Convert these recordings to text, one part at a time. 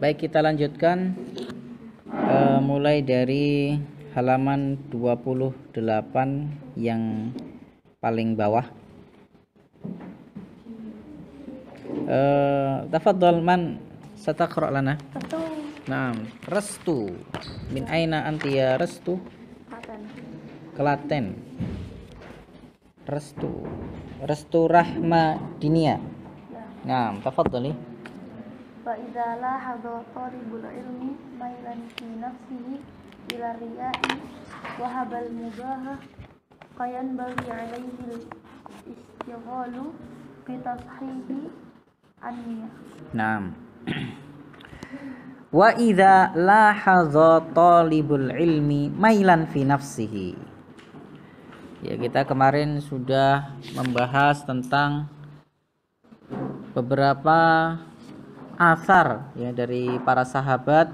Baik, kita lanjutkan mulai dari halaman 28 yang paling bawah. Tafadhal man sataqra lana. Naam, restu. Min aina anti ya restu? Klaten. Restu. Restu Rahma Dinia. Naam, tafadhali. Fa'idza lahadha talibul ilmi mailan fi nafsihi ila riya'i wa habal mubahah qayan bagi alaihi istighalu fi tashihi an-niyah. Naam. Wa idza lahadha talibul ilmi mailan fi nafsihi. Ya, kita kemarin sudah membahas tentang beberapa asar ya dari para sahabat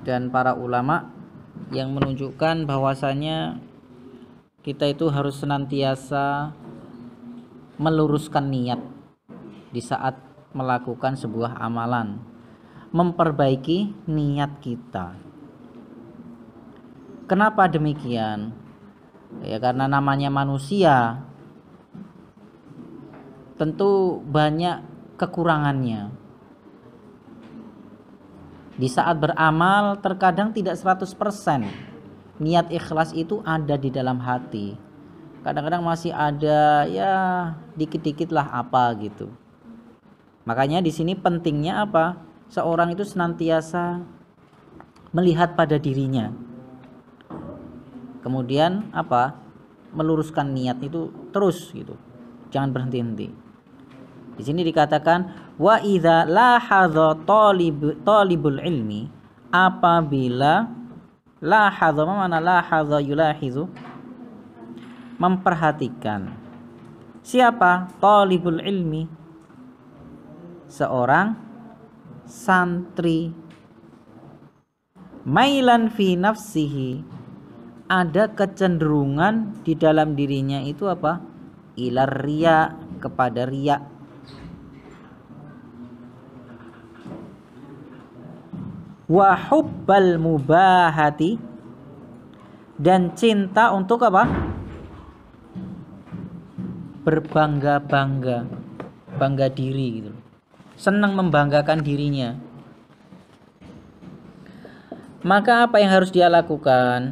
dan para ulama yang menunjukkan bahwasanya kita itu harus senantiasa meluruskan niat di saat melakukan sebuah amalan, memperbaiki niat kita. Kenapa demikian? Ya karena namanya manusia tentu banyak kekurangannya. Di saat beramal terkadang tidak 100% niat ikhlas itu ada di dalam hati. Kadang-kadang masih ada ya dikit-dikit lah apa gitu. Makanya di sini pentingnya apa? Seorang itu senantiasa melihat pada dirinya. Kemudian apa? Meluruskan niat itu terus gitu. Jangan berhenti-henti. Di sini dikatakan wa idza lahadha talibul ilmi, apabila lahadha, mana lahadha yulahizu, memperhatikan. Siapa? Talibul ilmi, seorang santri. Mailan fi nafsihi, ada kecenderungan di dalam dirinya itu apa? Ilar riya, kepada riya. Wa hubbal mubahati, dan cinta untuk apa? Berbangga-bangga, bangga diri gitu. Senang membanggakan dirinya. Maka apa yang harus dia lakukan?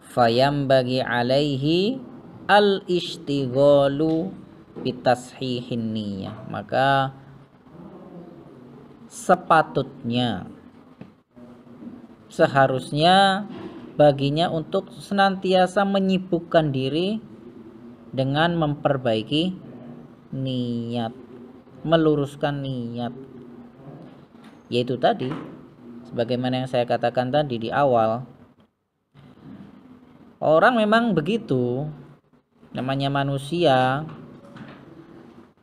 Fayam bagi alaihi al-ishtighalu bitashihin niyah. Maka sepatutnya, seharusnya baginya untuk senantiasa menyibukkan diri dengan memperbaiki niat, meluruskan niat. Yaitu tadi, sebagaimana yang saya katakan tadi di awal, orang memang begitu, namanya manusia.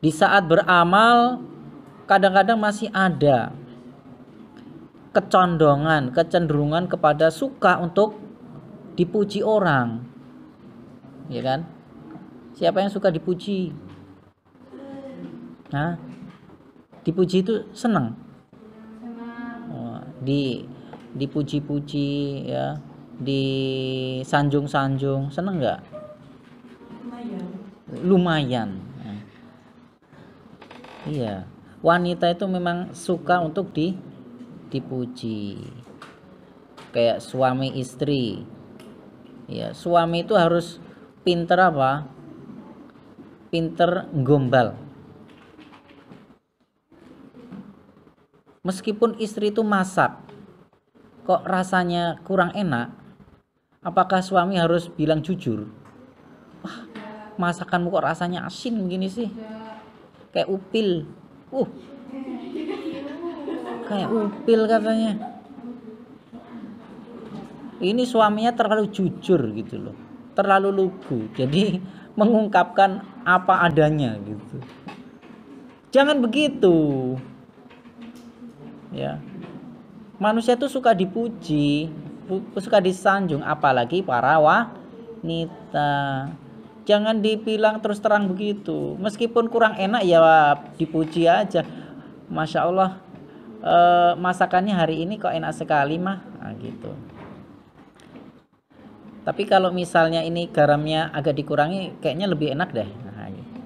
Di saat beramal kadang-kadang masih ada kecondongan, kecenderungan kepada suka untuk dipuji orang, ya kan? Siapa yang suka dipuji? Nah, dipuji itu senang. Dipuji-puji ya, disanjung-sanjung, senang nggak? Lumayan. Nah, iya, wanita itu memang suka untuk dipuji. Kayak suami istri. Ya, suami itu harus pinter apa? Pinter gombal. Meskipun istri itu masak, kok rasanya kurang enak, apakah suami harus bilang jujur? Wah, masakanmu kok rasanya asin begini sih? Kayak upil. Kayak upil katanya. Ini suaminya terlalu jujur gitu loh, terlalu lugu, jadi mengungkapkan apa adanya gitu. Jangan begitu ya. Manusia itu suka dipuji, suka disanjung, apalagi para wanita. Jangan dibilang terus terang begitu. Meskipun kurang enak ya dipuji aja. Masya Allah, masakannya hari ini kok enak sekali mah, nah, gitu. Tapi kalau misalnya ini garamnya agak dikurangi kayaknya lebih enak deh, nah, gitu.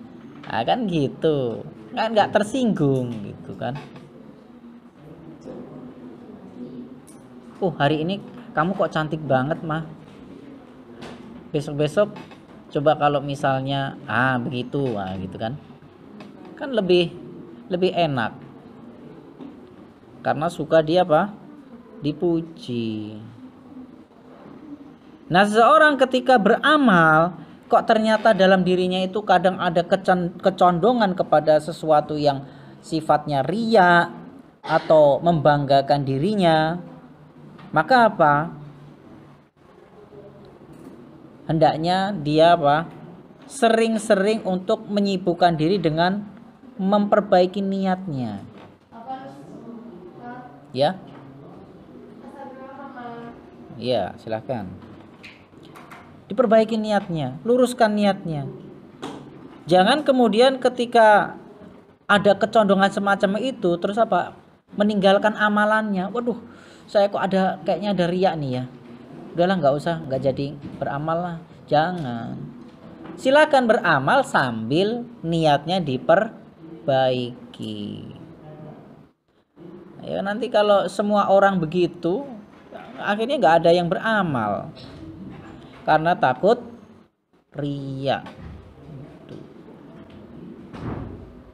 Nah, kan gitu, kan nggak tersinggung gitu kan. Hari ini kamu kok cantik banget mah, besok-besok coba kalau misalnya begitu, gitu kan lebih enak karena suka dia dipuji. Nah, seseorang ketika beramal kok ternyata dalam dirinya itu kadang ada kecondongan kepada sesuatu yang sifatnya riya atau membanggakan dirinya, maka hendaknya dia sering-sering untuk menyibukkan diri dengan memperbaiki niatnya. Ya. Ya, silahkan. Diperbaiki niatnya, luruskan niatnya. Jangan kemudian ketika ada kecondongan semacam itu terus meninggalkan amalannya. Waduh, saya kok kayaknya ada riya nih ya. Udahlah, nggak jadi beramal lah. Jangan. Silakan beramal sambil niatnya diperbaiki. Ya, nanti kalau semua orang begitu, akhirnya nggak ada yang beramal karena takut riya.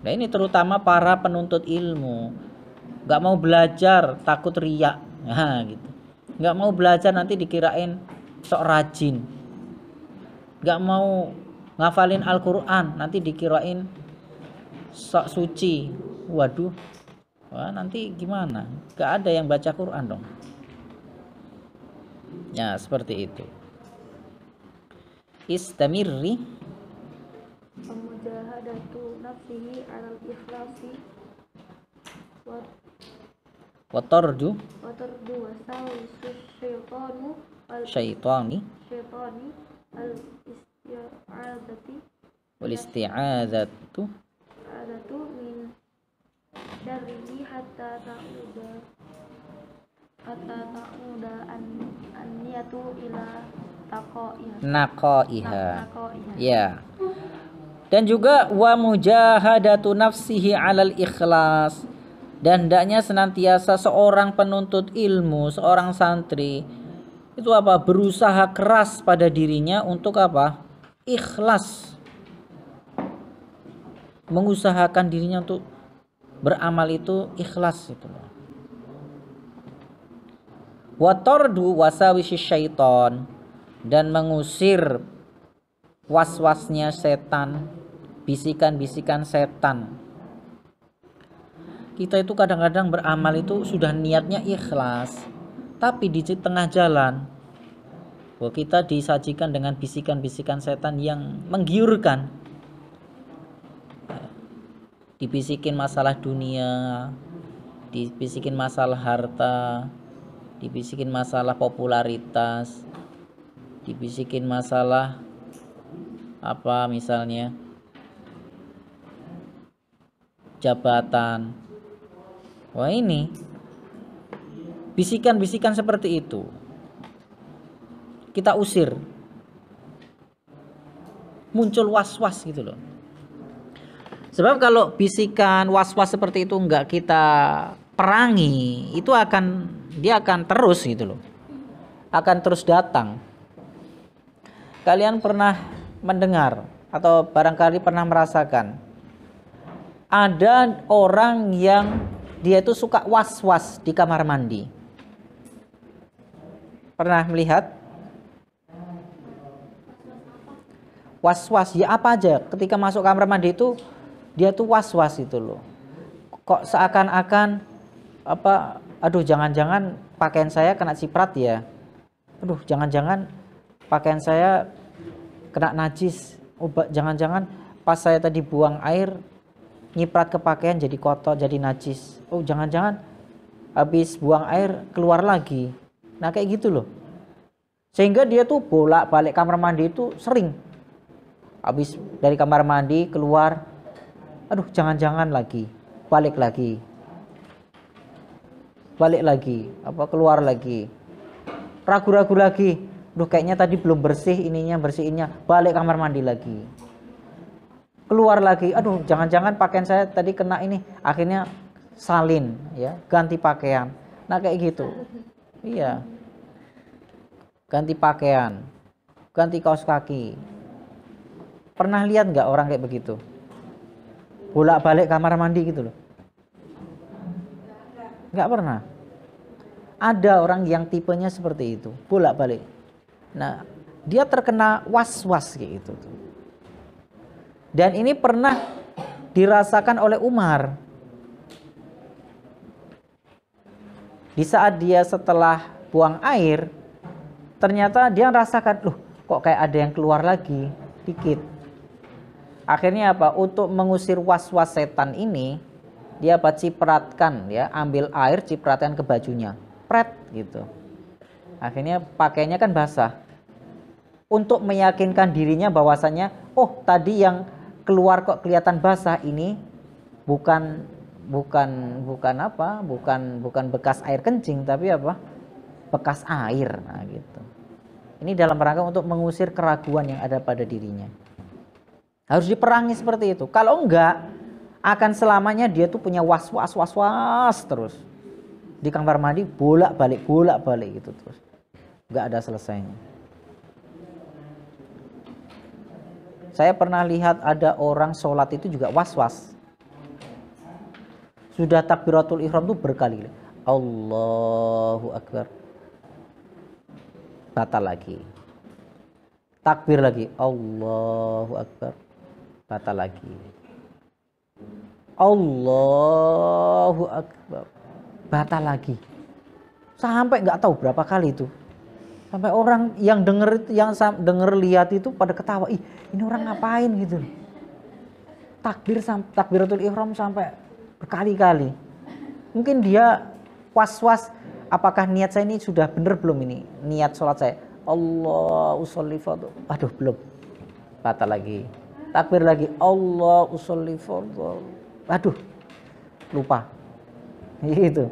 Nah, ini terutama para penuntut ilmu, nggak mau belajar takut riya, gitu. Nggak mau belajar nanti dikirain sok rajin, nggak mau ngafalin Al-Quran nanti dikirain sok suci. Waduh, nanti gimana? Nggak ada yang baca Quran dong. Ya, seperti itu. Istamirri mujahadatu nafsihi 'alal ikhlasi watardu wasawisu syaitani wal isti'adzatu min syarrihi hatta ta'uda an-niyatu ila naqaiha. Ya. Dan juga wa mujahadatu nafsihi 'alal ikhlas. Dan hendaknya senantiasa seorang penuntut ilmu, seorang santri itu berusaha keras pada dirinya untuk ikhlas. Mengusahakan dirinya untuk beramal itu ikhlas itu. Wa tardu wasawisi syaiton, dan mengusir was-wasnya setan, bisikan-bisikan setan. Kita itu kadang-kadang beramal itu sudah niatnya ikhlas, tapi di tengah jalan kita disajikan dengan bisikan-bisikan setan yang menggiurkan. Dibisikin masalah dunia, dibisikin masalah harta, dibisikin masalah popularitas, dibisikin masalah misalnya jabatan. Wah, ini bisikan-bisikan seperti itu kita usir. Muncul was-was gitu loh. Sebab kalau bisikan was-was seperti itu enggak kita perangi, itu dia akan terus gitu loh. Akan terus datang. Kalian pernah mendengar atau barangkali pernah merasakan ada orang yang dia itu suka was-was di kamar mandi. Pernah melihat? Was-was ya apa aja ketika masuk kamar mandi itu dia tuh was-was itu loh. Kok seakan-akan aduh, jangan-jangan pakaian saya kena ciprat ya. Aduh, jangan-jangan pakaian saya kena najis. Jangan-jangan pas saya tadi buang air nyiprat ke pakaian jadi kotor, jadi najis. Oh, jangan-jangan habis buang air keluar lagi. Nah, kayak gitu loh. Sehingga dia tuh bolak-balik kamar mandi itu sering. Habis dari kamar mandi keluar, aduh, jangan-jangan lagi, balik lagi. balik lagi, keluar lagi. Ragu-ragu lagi, duh kayaknya tadi belum bersih bersihinnya, balik kamar mandi lagi. Keluar lagi, aduh jangan-jangan pakaian saya tadi kena ini, akhirnya salin ya, ganti pakaian. Nah kayak gitu. Iya. Ganti pakaian, ganti kaos kaki. Pernah lihat nggak orang kayak begitu? Bolak-balik kamar mandi gitu loh. Nggak pernah. Ada orang yang tipenya seperti itu, bolak-balik. Nah, dia terkena was-was kayak gitu. Dan ini pernah dirasakan oleh Umar. Di saat dia setelah buang air, ternyata dia rasakan, loh kok kayak ada yang keluar lagi, dikit. Akhirnya apa? Untuk mengusir was-was setan ini, dia cipratkan ya, ambil air cipratkan ke bajunya. Pret gitu. Akhirnya pakainya kan basah. Untuk meyakinkan dirinya bahwasanya, oh tadi yang keluar kok kelihatan basah, ini bukan bekas air kencing, tapi apa? Bekas air. Nah, gitu. Ini dalam rangka untuk mengusir keraguan yang ada pada dirinya. Harus diperangi seperti itu. Kalau enggak, akan selamanya dia tuh punya was-was terus. Di kamar mandi bolak-balik gitu terus. Enggak ada selesainya. Saya pernah lihat ada orang sholat itu juga was-was. Sudah takbiratul ihram tuh berkali-kali. Allahu Akbar. Batal lagi. Takbir lagi. Allahu Akbar. Batal lagi. Allahu Akbar. Batal lagi. Sampai nggak tahu berapa kali itu. Sampai orang yang denger lihat itu pada ketawa. Ih, ini orang ngapain gitu. Takbiratul ihram sampai berkali-kali. Mungkin dia was-was, apakah niat saya ini sudah benar belum ini? Niat sholat saya. Allahu sholli fardhu. Aduh, belum. Batal lagi. Takbir lagi. Allahu sholli fardhu. Aduh, lupa. Gitu.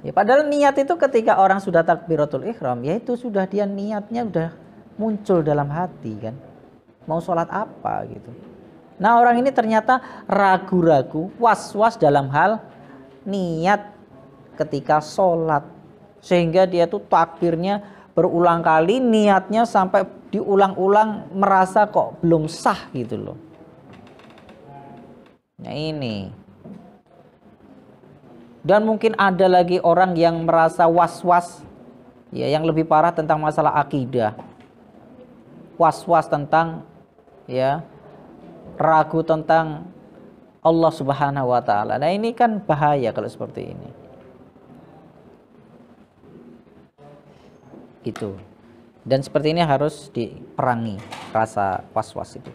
Ya, padahal niat itu ketika orang sudah takbiratul ihram, ya itu sudah dia niatnya udah muncul dalam hati kan. Mau sholat apa gitu. Nah orang ini ternyata ragu-ragu, was-was dalam hal niat ketika sholat. Sehingga dia tuh takbirnya berulang kali, niatnya sampai diulang-ulang, merasa kok belum sah gitu loh. Nah ini. Dan mungkin ada lagi orang yang merasa was-was, ya, yang lebih parah tentang masalah akidah. Was-was tentang, ya, ragu tentang Allah Subhanahu wa taala. Nah, ini kan bahaya kalau seperti ini. Itu. Dan seperti ini harus diperangi rasa was-was itu.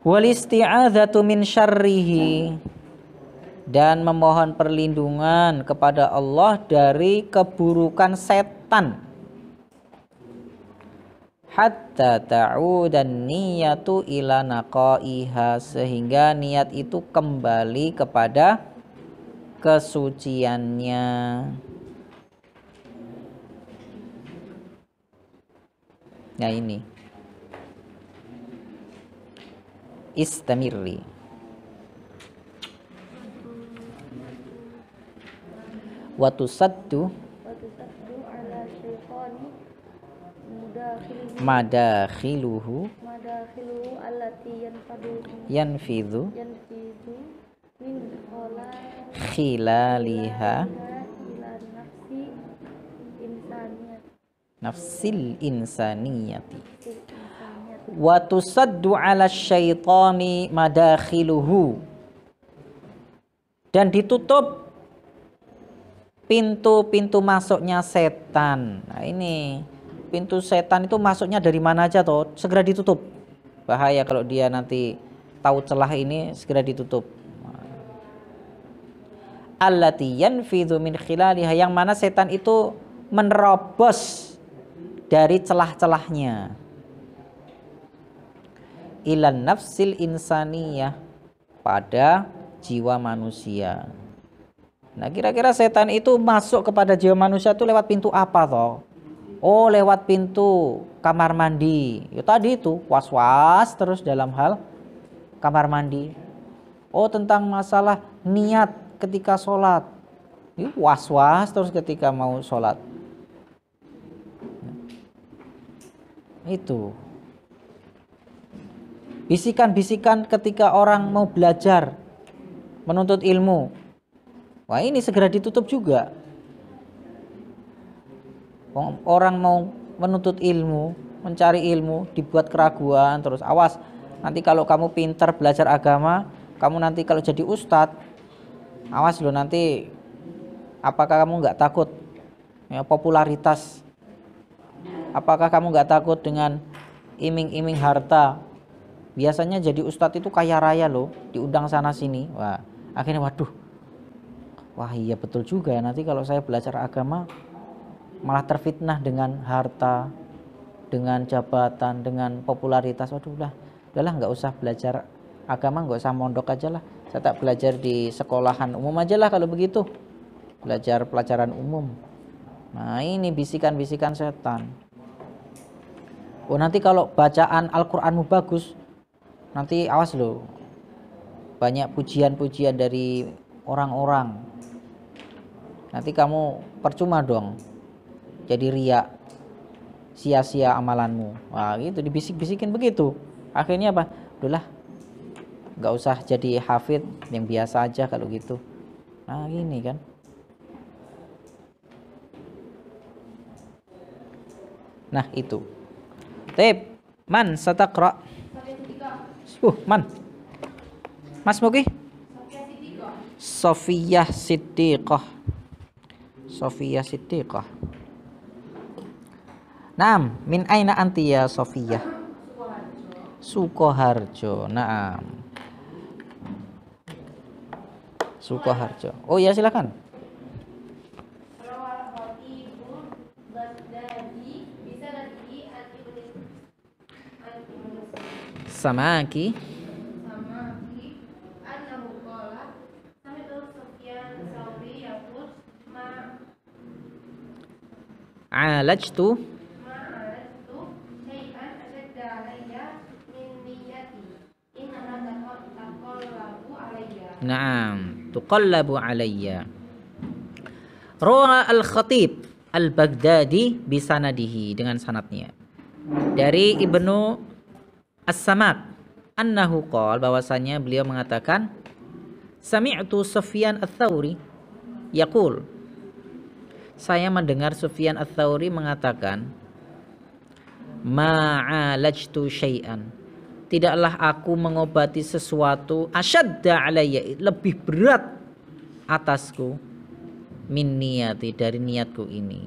Wal isti'adzatu min syarrihi, dan memohon perlindungan kepada Allah dari keburukan setan. Hatta ta'udan niyatu ila naqaiha, sehingga niat itu kembali kepada kesuciannya. Nah ini. Istamirri. Watusaddu ala syaitani madakhiluhu allati yanfidhu min khilaliha ila nafsil insaniyati. Watusaddu ala syaitani madakhiluhu, dan ditutup pintu-pintu masuknya setan. Nah ini pintu setan itu masuknya dari mana aja toh, segera ditutup. Bahaya kalau dia nanti tahu celah ini, segera ditutup. Allati yanfidhu min khilaliha, yang mana setan itu menerobos dari celah-celahnya. Ilan nafsil insaniyah, pada jiwa manusia. Nah, kira-kira setan itu masuk kepada jiwa manusia itu lewat pintu apa toh? Oh, lewat pintu kamar mandi. Ya tadi itu was-was terus dalam hal kamar mandi. Oh, tentang masalah niat ketika sholat. Was-was terus ketika mau sholat. Itu. Bisikan-bisikan ketika orang mau belajar, menuntut ilmu. Wah, ini segera ditutup juga. Orang mau menuntut ilmu, mencari ilmu, dibuat keraguan terus. Awas, nanti kalau kamu pintar belajar agama, kamu nanti kalau jadi ustadz, awas loh nanti. Apakah kamu nggak takut ya, popularitas? Apakah kamu nggak takut dengan iming-iming harta? Biasanya jadi ustadz itu kaya raya loh, diundang sana sini. Wah, akhirnya waduh. Wah iya betul juga ya, nanti kalau saya belajar agama malah terfitnah dengan harta, dengan jabatan, dengan popularitas. Waduh udahlah nggak usah belajar agama, nggak usah mondok aja lah. Saya tak belajar di sekolahan umum aja lah kalau begitu. Belajar pelajaran umum. Nah ini bisikan-bisikan setan. Oh nanti kalau bacaan Al-Quranmu bagus, nanti awas loh. Banyak pujian-pujian dari orang-orang. Nanti kamu percuma dong. Jadi riya, sia-sia amalanmu. Wah gitu dibisik-bisikin begitu. Akhirnya apa? Udahlah, nggak usah jadi hafid, yang biasa aja kalau gitu. Nah gini kan. Nah itu. Tip, man sataqra. Man. Mas Muki? Sofiyah Siddiqah. Sofiyah Siddiqah. Naam, min aina anti ya Sofiyah? Sukoharjo. Naam. Sukoharjo. Oh ya silakan. Samaki. Alajtu. Naam, tuqallabu alayya. Rawa al-Khatib al-Baghdadi bisanadihi, dengan sanadnya. Dari Ibnu As-Samak annahu qala, bahwasanya beliau mengatakan, sami'tu Sufyan ats-Tsauri yaqul, saya mendengar Sufyan ats-Tsauri mengatakan, ma'alajtu syai'an, tidaklah aku mengobati sesuatu, asyadda alayya, lebih berat atasku, min niyati, dari niatku ini.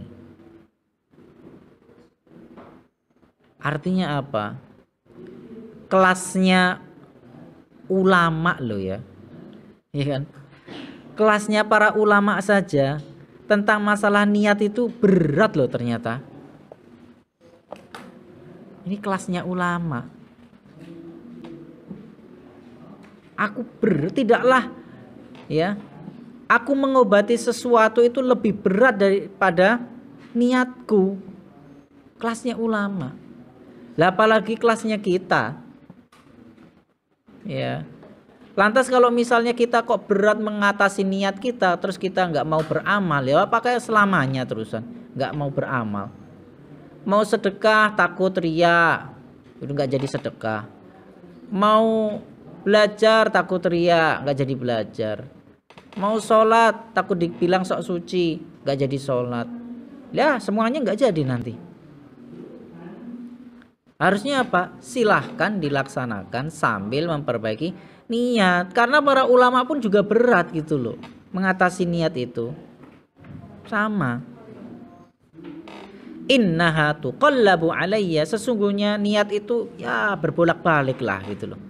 Artinya apa? Kelasnya ulama loh ya, iya kan? Kelasnya para ulama saja tentang masalah niat itu berat loh ternyata. Ini kelasnya ulama. Aku tidaklah ya, aku mengobati sesuatu itu lebih berat daripada niatku. Kelasnya ulama. Lah apalagi kelasnya kita. Ya. Lantas kalau misalnya kita kok berat mengatasi niat kita, terus kita nggak mau beramal, ya apakah selamanya terusan nggak mau beramal? Mau sedekah takut riya, itu nggak jadi sedekah. Mau belajar takut riya, nggak jadi belajar. Mau sholat takut dibilang sok suci, nggak jadi sholat. Ya semuanya nggak jadi nanti. Harusnya apa? Silahkan dilaksanakan sambil memperbaiki niat. Karena para ulama pun juga berat gitu loh mengatasi niat itu. Sama. Innaha tuqallabu alayya, sesungguhnya niat itu ya berbolak-balik lah gitu loh.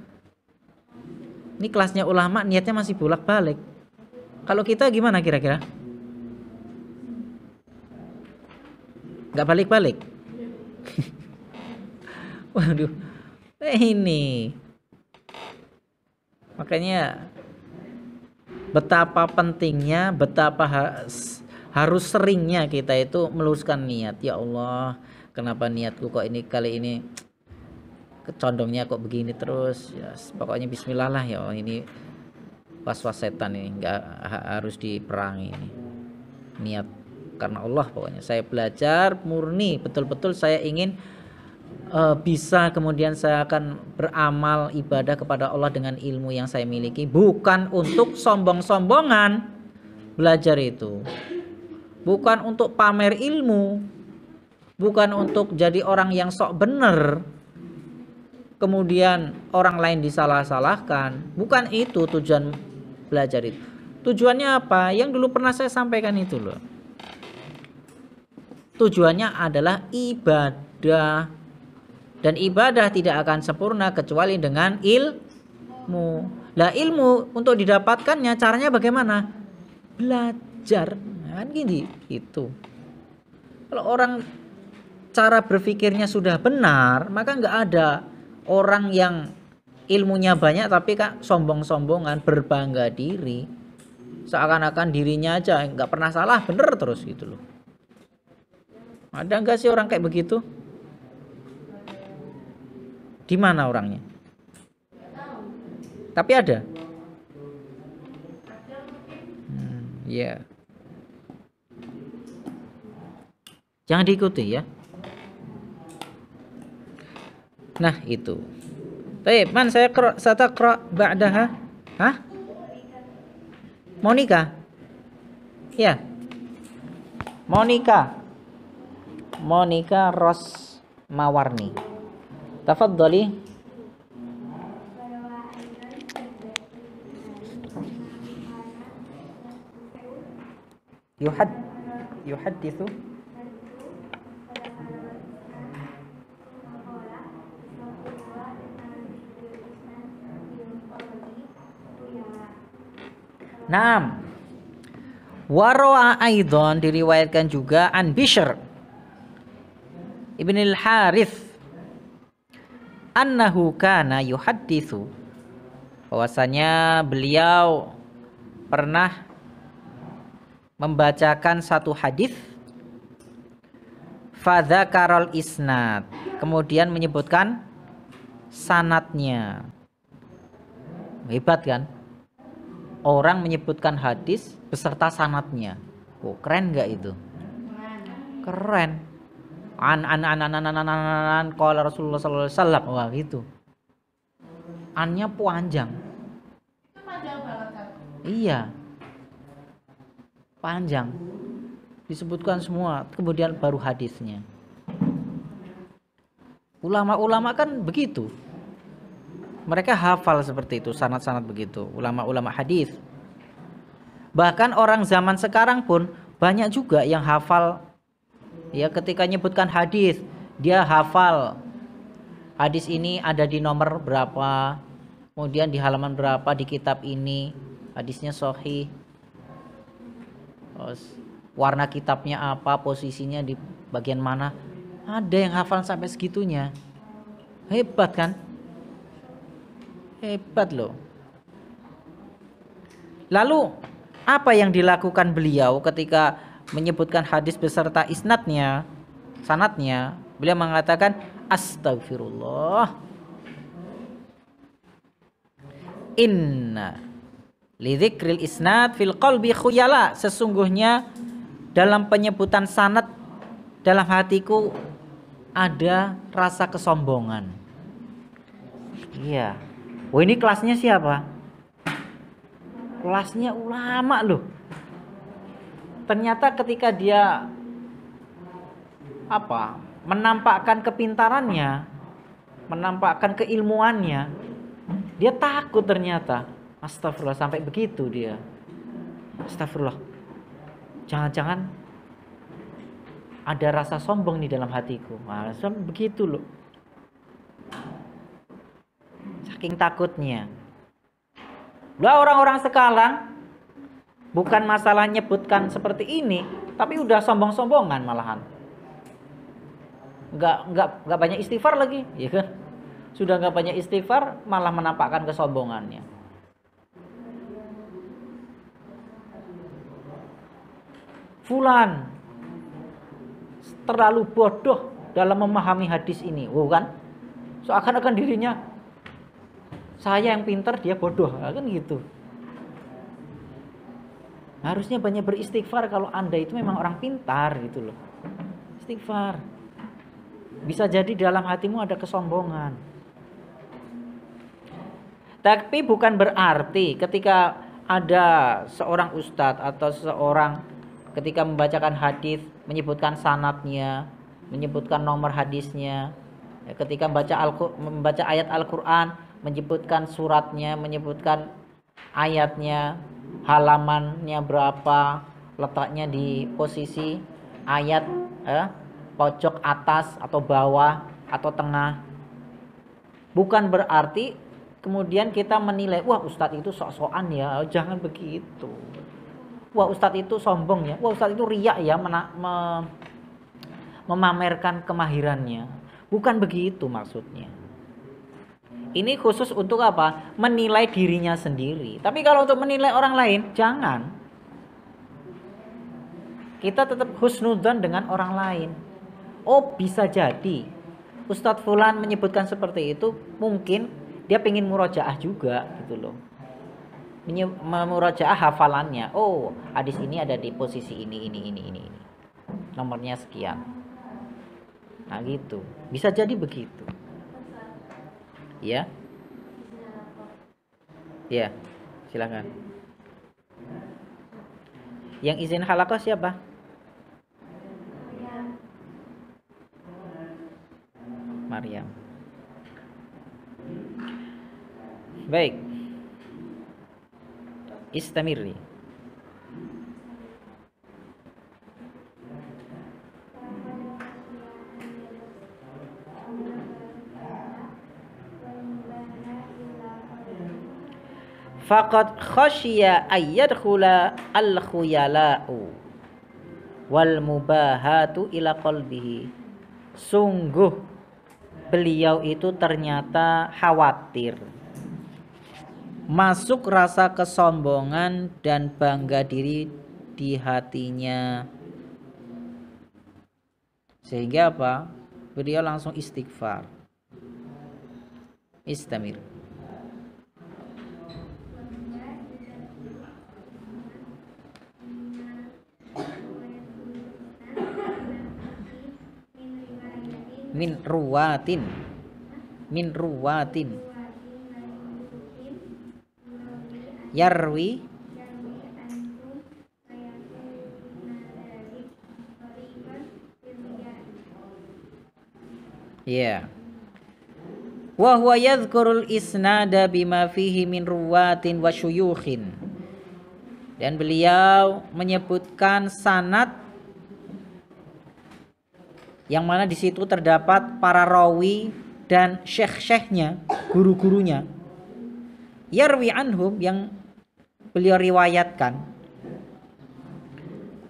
Ini kelasnya ulama, niatnya masih bolak-balik. Kalau kita gimana kira-kira? Gak balik-balik? Waduh, ini makanya betapa pentingnya, betapa harus seringnya kita itu meluruskan niat. Ya Allah, kenapa niatku kok ini kali ini kecondongnya kok begini terus? Ya, pokoknya bismillah lah ya Allah, ini was-was setan ini nggak harus diperangi ini. Niat karena Allah pokoknya. Saya belajar murni, betul-betul saya ingin bisa, kemudian saya akan beramal ibadah kepada Allah dengan ilmu yang saya miliki, bukan untuk sombong-sombongan. Belajar itu bukan untuk pamer ilmu, bukan untuk jadi orang yang sok bener kemudian orang lain disalah-salahkan. Bukan itu tujuan belajar itu. Tujuannya apa? Yang dulu pernah saya sampaikan itu loh. Tujuannya adalah ibadah. Dan ibadah tidak akan sempurna kecuali dengan ilmu. Lah ilmu untuk didapatkannya caranya bagaimana? Belajar. Kan gini gitu. Kalau orang cara berpikirnya sudah benar, maka nggak ada orang yang ilmunya banyak tapi kak sombong-sombongan, berbangga diri, seakan-akan dirinya aja nggak pernah salah, bener terus gitu loh. Ada nggak sih orang kayak begitu? Di mana orangnya? Tapi ada. Ya. Jangan diikuti ya. Nah itu. Baik, man saya sataqra ba'daha. Hah? Monica. Ya. Monica Ros Mawarni. Tafadhali. Yuhaddithu. Naam. Wara'a aidan, diriwayatkan juga an Bishr Ibn al-Harith annahu kana yuhadditsu, bahwasanya beliau pernah membacakan satu hadis, fadzakarul isnad, kemudian menyebutkan sanatnya. Hebat kan? Orang menyebutkan hadis beserta sanatnya. Oh, keren nggak itu? Keren. An qala Rasulullah sallallahu alaihi wasallam. Wah, gitu. Annya panjang. Panjang banget kan? Iya. Panjang. Disebutkan semua, kemudian baru hadisnya. Ulama-ulama kan begitu. Mereka hafal seperti itu, sanad-sanad begitu, ulama-ulama hadis. Bahkan orang zaman sekarang pun banyak juga yang hafal. Ya, ketika nyebutkan hadis, dia hafal. Hadis ini ada di nomor berapa, kemudian di halaman berapa di kitab ini, hadisnya sahih. Warna kitabnya apa, posisinya di bagian mana. Ada yang hafal sampai segitunya. Hebat kan? Hebat loh. Lalu apa yang dilakukan beliau ketika menyebutkan hadis beserta isnadnya, sanadnya? Beliau mengatakan astagfirullah. Inna lidzikril isnad fil qalbi khuyala, sesungguhnya dalam penyebutan sanad dalam hatiku ada rasa kesombongan. Iya. Oh, ini kelasnya siapa? Kelasnya ulama loh. Ternyata ketika dia menampakkan kepintarannya, menampakkan keilmuannya, dia takut ternyata. Astagfirullah, sampai begitu dia. Astagfirullah. Jangan-jangan ada rasa sombong nih dalam hatiku. Nah, begitu loh. Saking takutnya. Lah orang-orang sekarang bukan masalah nyebutkan seperti ini, tapi udah sombong-sombongan malahan. Enggak banyak istighfar lagi, ya kan? Sudah enggak banyak istighfar, malah menampakkan kesombongannya. fulan terlalu bodoh dalam memahami hadis ini. Oh kan? Seakan-akan dirinya saya yang pintar, dia bodoh. Kan gitu. Harusnya banyak beristighfar kalau Anda itu memang orang pintar gitu loh. Istighfar. Bisa jadi dalam hatimu ada kesombongan. Tapi bukan berarti ketika ada seorang ustadz atau seseorang ketika membacakan hadis menyebutkan sanadnya, menyebutkan nomor hadisnya, ketika membaca ayat Al-Qur'an menyebutkan suratnya, menyebutkan ayatnya, halamannya berapa, letaknya di posisi ayat pojok atas atau bawah atau tengah. Bukan berarti kemudian kita menilai, wah ustadz itu sok-sokan ya. Jangan begitu. Wah ustadz itu sombong ya. Wah ustadz itu riak ya memamerkan kemahirannya. Bukan begitu maksudnya. Ini khusus untuk apa? Menilai dirinya sendiri. Tapi kalau untuk menilai orang lain, jangan. Kita tetap husnudzon dengan orang lain. Oh bisa jadi Ustadz Fulan menyebutkan seperti itu, mungkin dia pengen murojaah juga gitu loh. Murojaah hafalannya. Oh hadis ini ada di posisi ini. Nomornya sekian. Nah gitu. Bisa jadi begitu. Ya. Ya, silakan. Yang izin halaqah siapa? Maryam. Baik. Istamirri. Faqad khasyiya ayyadkhula al-khuyala'u wal mubahatu ila qalbihi. Sungguh beliau itu ternyata khawatir masuk rasa kesombongan dan bangga diri di hatinya. Sehingga apa? Beliau langsung istighfar. Istamir. Min ruwatin yarwi ya wa huwa yadhkurul isnada bima fihi min ruwatin wa syuyukhin, dan beliau menyebutkan sanad yang mana di situ terdapat para rawi dan syekh-syekhnya, guru-gurunya. Yarwi anhum, yang beliau riwayatkan.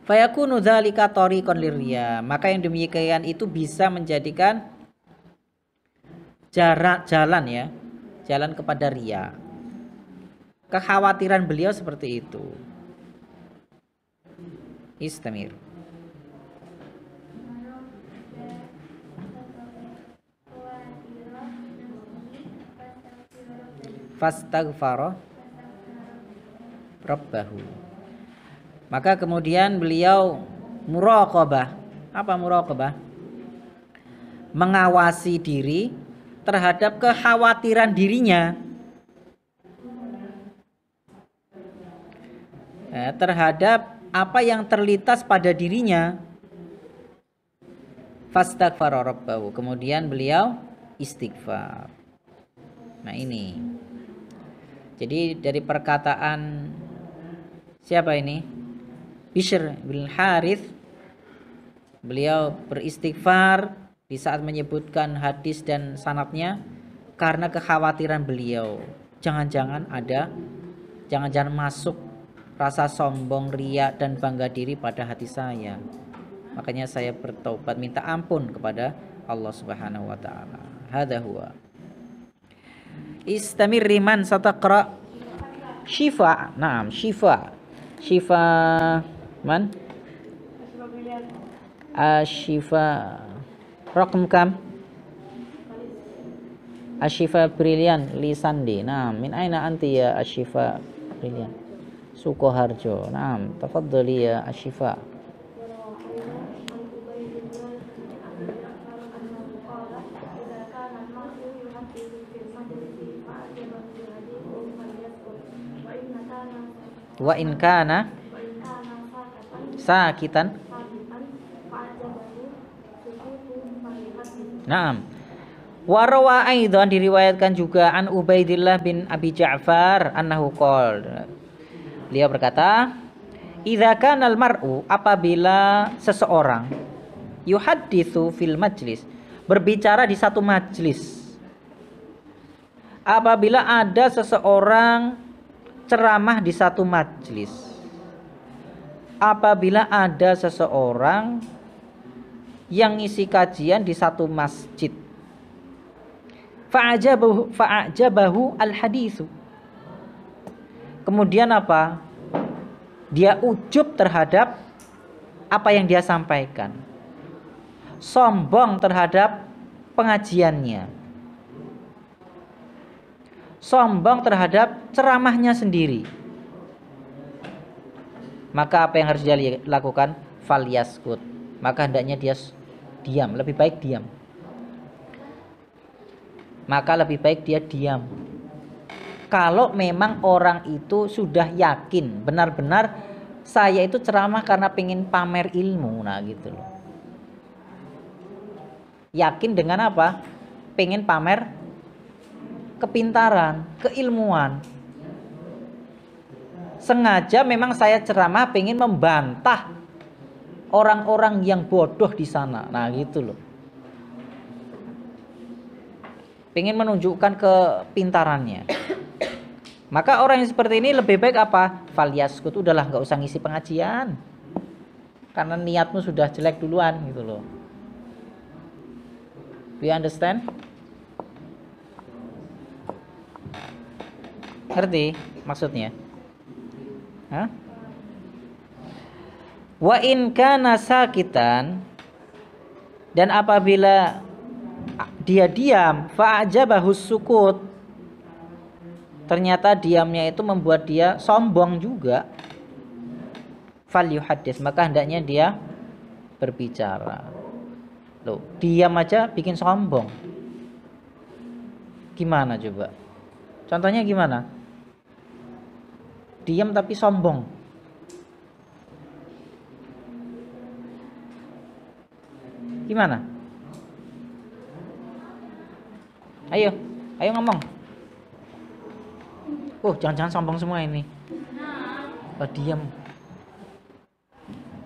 Fayakunu dzalika tariqan lirriya, maka yang demikian itu bisa menjadikan jalan ya, jalan kepada riya. Kekhawatiran beliau seperti itu. Istamir. Fastaghfara rabbahu. Maka kemudian beliau muraqabah. Apa muraqabah? Mengawasi diri terhadap kekhawatiran dirinya, terhadap apa yang terlintas pada dirinya. Fastaghfara rabbahu. Kemudian beliau istighfar. Nah ini. Jadi dari perkataan siapa ini? Bishr bin Harith, beliau beristighfar di saat menyebutkan hadis dan sanadnya karena kekhawatiran beliau. Jangan-jangan masuk rasa sombong, riya dan bangga diri pada hati saya. Makanya saya bertaubat minta ampun kepada Allah Subhanahu wa taala. Hadza huwa. Istamirri man sataqra Syifa. Naam, Syifa. Syifa man? Ashifa. Raqam kam? Ashifa Brilian Lisandi. Naam, min aina anti ya Ashifa Brilian? Sukoharjo. Naam, tafaddali ya Ashifa. Wa in kana sakitan. Naam. Warawa aidan diriwayatkan juga an Ubaidillah bin Abi Ja'far annahu qol. Beliau berkata, "Idza kana al-mar'u apabila seseorang yuhadditsu fil majlis, berbicara di satu majlis. Apabila ada seseorang ceramah di satu majlis. Apabila ada seseorang yang ngisi kajian di satu masjid. Fa'ajabahu al-haditsu. Kemudian apa? Dia ujub terhadap apa yang dia sampaikan. Sombong terhadap pengajiannya. Sombong terhadap ceramahnya sendiri. Maka apa yang harus dia lakukan? Falyaskut. Maka hendaknya dia diam, lebih baik diam. Maka lebih baik dia diam. Kalau memang orang itu sudah yakin benar-benar saya itu ceramah karena pengen pamer ilmu, nah gitu loh. Yakin dengan apa? Pengen pamer kepintaran, keilmuan. Sengaja memang saya ceramah pengen membantah orang-orang yang bodoh di sana. Nah gitu loh. Pengen menunjukkan kepintarannya. Maka orang yang seperti ini lebih baik apa? Falyaskut, udahlah nggak usah ngisi pengajian. Karena niatmu sudah jelek duluan gitu loh. Do you understand? Ngerti maksudnya? Hah? Wa in kana sakitan, dan apabila dia diam, fa'ajabahus sukut, ternyata diamnya itu membuat dia sombong juga, falyuhaddits, maka hendaknya dia berbicara. Loh, diam aja bikin sombong. Gimana coba? Contohnya gimana? Diam tapi sombong. Gimana? Ayo ngomong. Jangan-jangan sombong semua ini. Diam.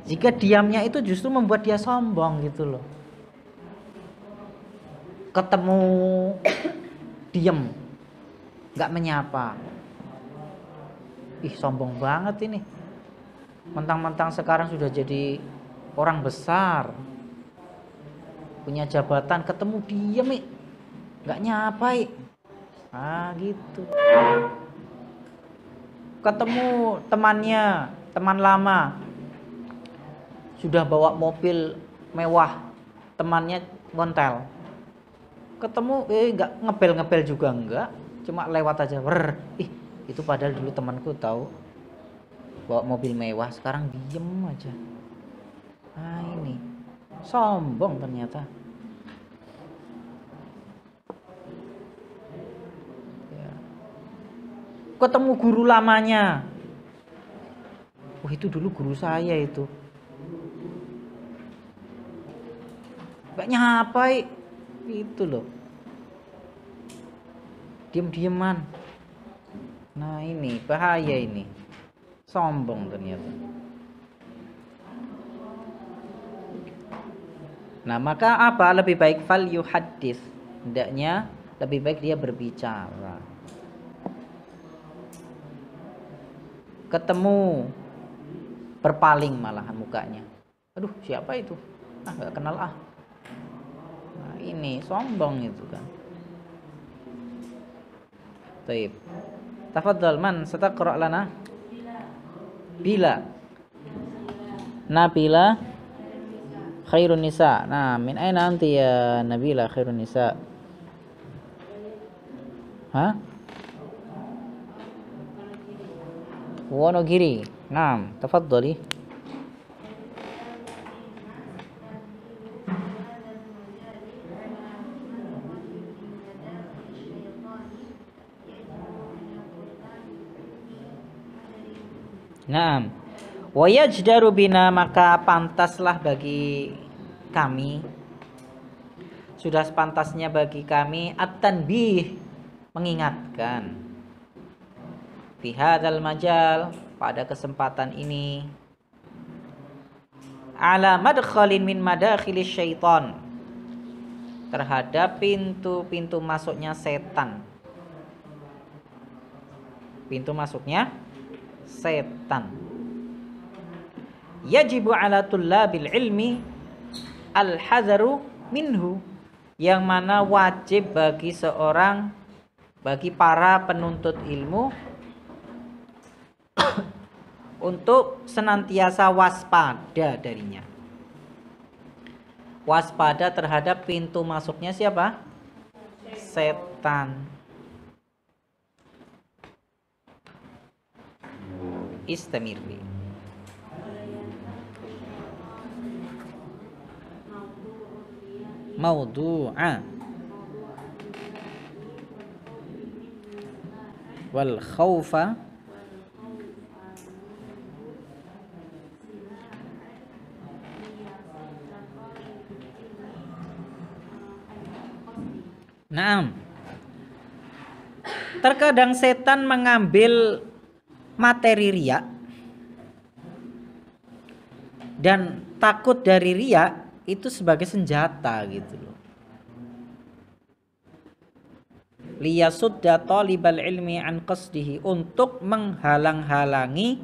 Jika diamnya itu justru membuat dia sombong gitu loh. Ketemu diam, nggak menyapa. Sombong banget ini. Mentang-mentang sekarang sudah jadi orang besar, punya jabatan, ketemu diam, nggak nyapa. Gitu. Ketemu temannya, teman lama, sudah bawa mobil mewah, temannya ngontel. Ketemu nggak ngebel juga enggak, cuma lewat aja. Itu padahal dulu temanku tahu bawa mobil mewah, sekarang diem aja. Ini sombong ternyata. Ketemu guru lamanya. Itu dulu guru saya itu. Gak nyapa, itu loh. Diem-dieman. Nah ini bahaya ini. Sombong ternyata. Nah maka apa? Lebih baik falyuhaddits. Hendaknya lebih baik dia berbicara. Ketemu, berpaling malahan mukanya. Aduh, siapa itu? Nggak kenal ah. Nah, ini sombong itu kan. Taib. Tafadhal man sataqra lana? Bila. Nabila Khairun nisa. Nah, min aina anti ya Nabila khairun nisa? Hah? Wonogiri. Naam, tafadhali. Naam. Wa yajdaru bina, maka pantaslah bagi kami, sudah sepantasnya bagi kami at-tanbih, mengingatkan, fi hadzal majal, pada kesempatan ini, ala madkhalin min madakhilis syaitan, terhadap pintu-pintu masuknya setan. Pintu masuknya setan. Yajibu ala tullabil ilmi al-hadharu minhu, yang mana wajib bagi para penuntut ilmu untuk senantiasa waspada darinya. Waspada terhadap pintu masuknya siapa? Setan. Istamirri. Mawdu'a wal khawfa Naam. Terkadang setan mengambil materi riya dan takut dari riya itu sebagai senjata gitu loh. Liyasudda talibal ilmi an qasdihi, untuk menghalang-halangi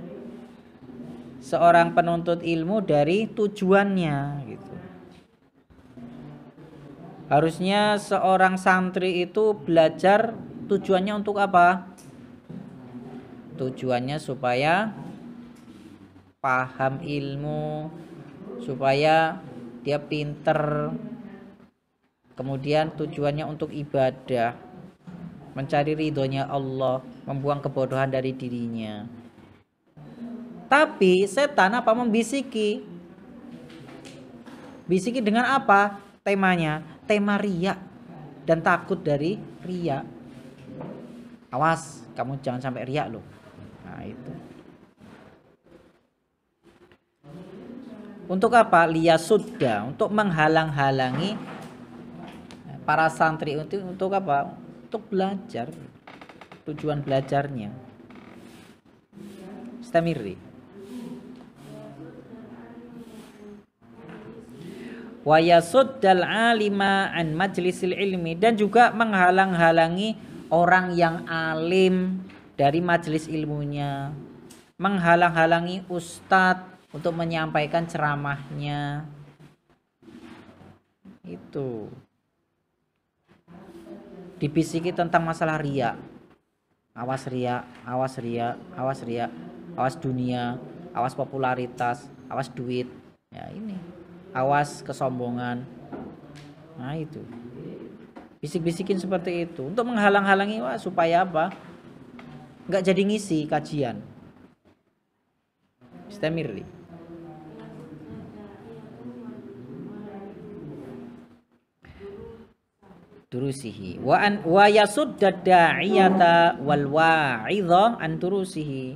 seorang penuntut ilmu dari tujuannya gitu. Harusnya seorang santri itu belajar tujuannya untuk apa? Tujuannya supaya paham ilmu, supaya dia pinter, kemudian tujuannya untuk ibadah, mencari ridhonya Allah, membuang kebodohan dari dirinya. Tapi setan apa? Membisiki. Bisiki dengan apa? Temanya, tema riya dan takut dari riya. Awas, kamu jangan sampai riya loh. Nah itu. Untuk apa? Liyasudda, untuk menghalang-halangi para santri untuk apa? Untuk belajar. Tujuan belajarnya. Istamirri. Wa yasuddal alima an majlisil ilmi, dan juga menghalang-halangi orang yang alim dari majelis ilmunya, menghalang-halangi ustadz untuk menyampaikan ceramahnya. Itu dibisiki tentang masalah riya. Awas riya, awas riya, awas riya, awas dunia, awas popularitas, awas duit. Ya ini, awas kesombongan. Nah itu, bisik-bisikin seperti itu untuk menghalang-halangi, wah, supaya apa? Nggak jadi ngisi kajian. Istamirli. Durusihi wa yasuddad da'iyata wal wa'idha an durusihi,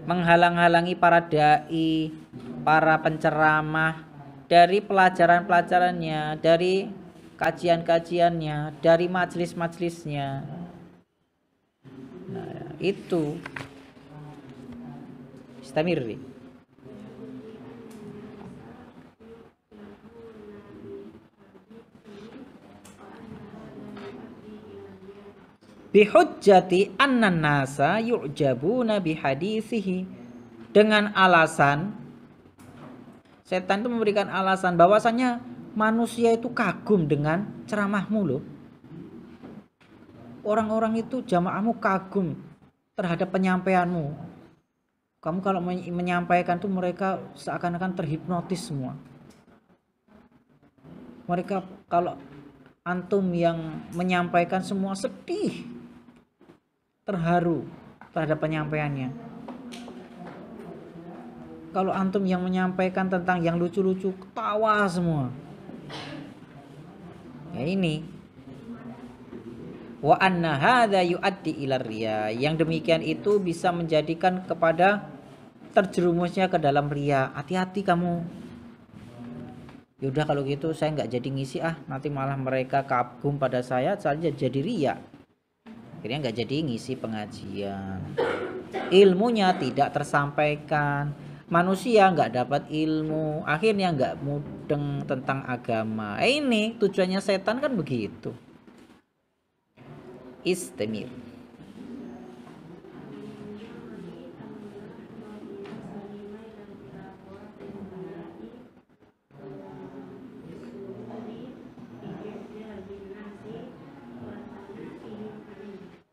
menghalang-halangi para dai, para penceramah dari pelajaran-pelajarannya, dari kajian-kajiannya, dari majelis-majelisnya. Nah, itu. Istamirri. Bihujjati annan nasa yu'jabuna bihadithihi, dengan alasan, setan itu memberikan alasan bahwasannya manusia itu kagum dengan ceramahmu loh. Orang-orang itu, jamaahmu kagum terhadap penyampaianmu. Kamu kalau menyampaikan tuh mereka seakan-akan terhipnotis semua. Mereka kalau antum yang menyampaikan semua sedih, terharu terhadap penyampaiannya. Kalau antum yang menyampaikan tentang yang lucu-lucu, ketawa semua. Ya ini. Wa anna hadza yuaddi ila riya. Yang demikian itu bisa menjadikan kepada terjerumusnya ke dalam riya. Hati-hati kamu. Yaudah kalau gitu saya nggak jadi ngisi nanti malah mereka kagum pada saya jadi riya. Akhirnya nggak jadi ngisi pengajian. Ilmunya tidak tersampaikan. Manusia nggak dapat ilmu, akhirnya nggak mudeng tentang agama. Ini tujuannya setan kan begitu. Istimir.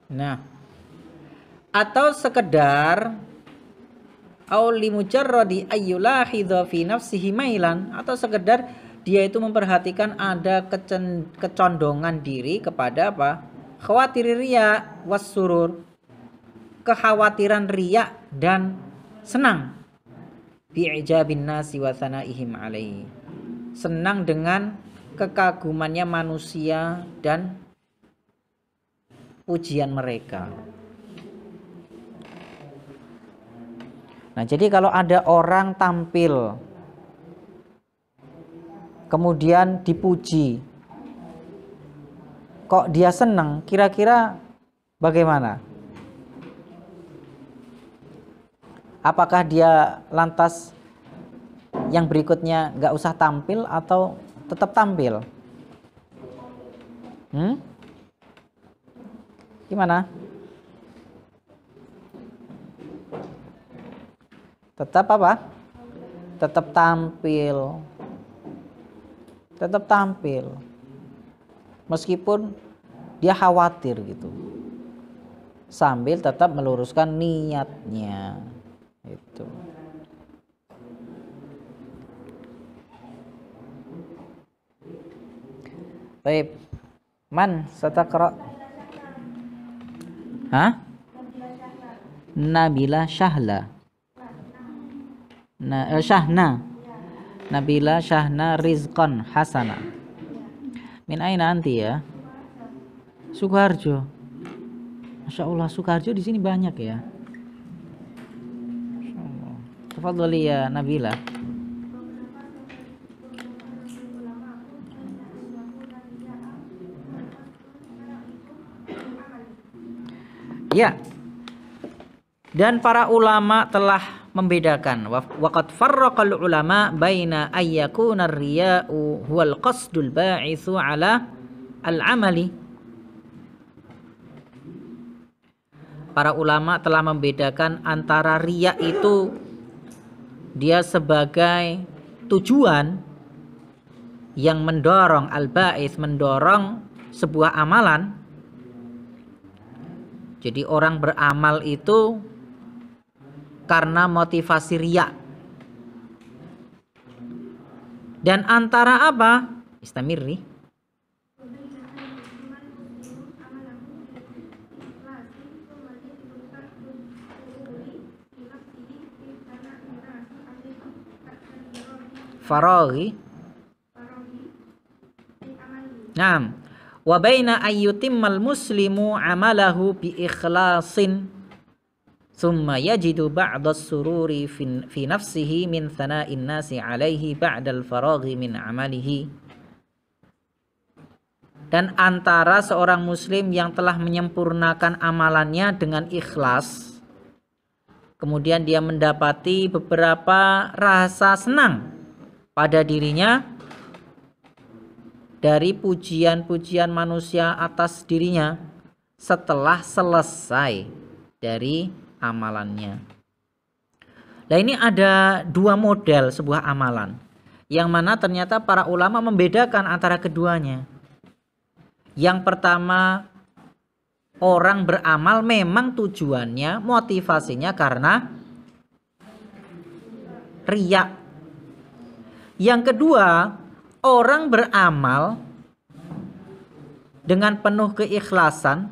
Nah, atau sekedar auli mujarradi ayyulahidha fi nafsihi mailan, atau sekedar dia itu memperhatikan ada kecondongan diri kepada apa? Khawatir riya was surur, kekhawatiran riya dan senang bi'ijabin nasi wa thanaihim alaihi, senang dengan kekagumannya manusia dan pujian mereka. Nah, jadi kalau ada orang tampil kemudian dipuji, kok dia senang, kira-kira bagaimana? Apakah dia lantas yang berikutnya nggak usah tampil atau tetap tampil? Gimana? Tetap apa? Tetap tampil. Tetap tampil. Meskipun dia khawatir gitu. Sambil tetap meluruskan niatnya. Itu. Baik. Man sataqra? Hah? Nabila Syahla. Syahna. Nabila Syahna Rizqan Hasana. Min aina anti ya? Sukoharjo. Masya Allah, Sukoharjo di sini banyak ya. Tafadhali ya Nabila. Ya. Dan para ulama telah membedakan, waqad farraqal ulama baina ayyakuna ar-riya'u huwal qasdul ba'itsu 'ala al-'amali. Para ulama telah membedakan antara riya itu dia sebagai tujuan yang mendorong, al-ba'its mendorong sebuah amalan. Jadi orang beramal itu karena motivasi riya. Dan antara apa? Istamirri. Faraghi. Naam. Wa baina ayyutimmal muslimu amalahu bi ikhlasin thumma yajidu ba'da sururi fi nafsihi min thana'in nasi alaihi ba'dal faraghi min amalihi. Dan antara seorang muslim yang telah menyempurnakan amalannya dengan ikhlas, kemudian dia mendapati beberapa rasa senang pada dirinya dari pujian-pujian manusia atas dirinya setelah selesai dari amalannya. Nah, ini ada dua model sebuah amalan yang mana ternyata para ulama membedakan antara keduanya. Yang pertama, orang beramal memang tujuannya, motivasinya karena riya. Yang kedua, orang beramal dengan penuh keikhlasan,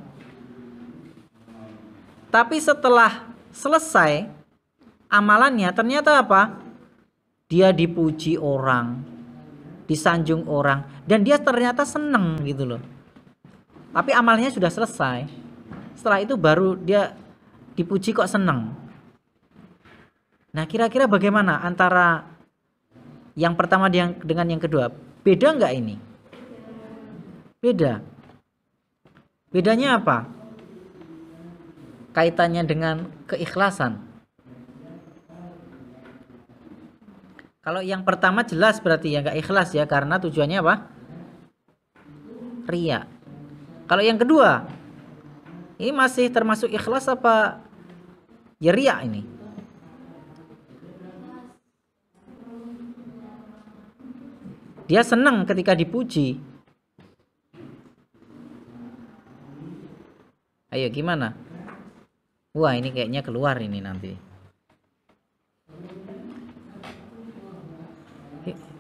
tapi setelah selesai amalannya ternyata apa? Dia dipuji orang, disanjung orang, dan dia ternyata seneng gitu loh. Tapi amalnya sudah selesai. Setelah itu baru dia dipuji kok seneng. Nah, kira-kira bagaimana antara yang pertama dengan yang kedua? Beda nggak ini? Beda. Bedanya apa? Kaitannya dengan keikhlasan. Kalau yang pertama jelas berarti ya nggak ikhlas ya, karena tujuannya apa? Ria. Kalau yang kedua, ini masih termasuk ikhlas apa ya ria ini? Dia senang ketika dipuji. Ayo gimana? Wah, ini kayaknya keluar ini nanti.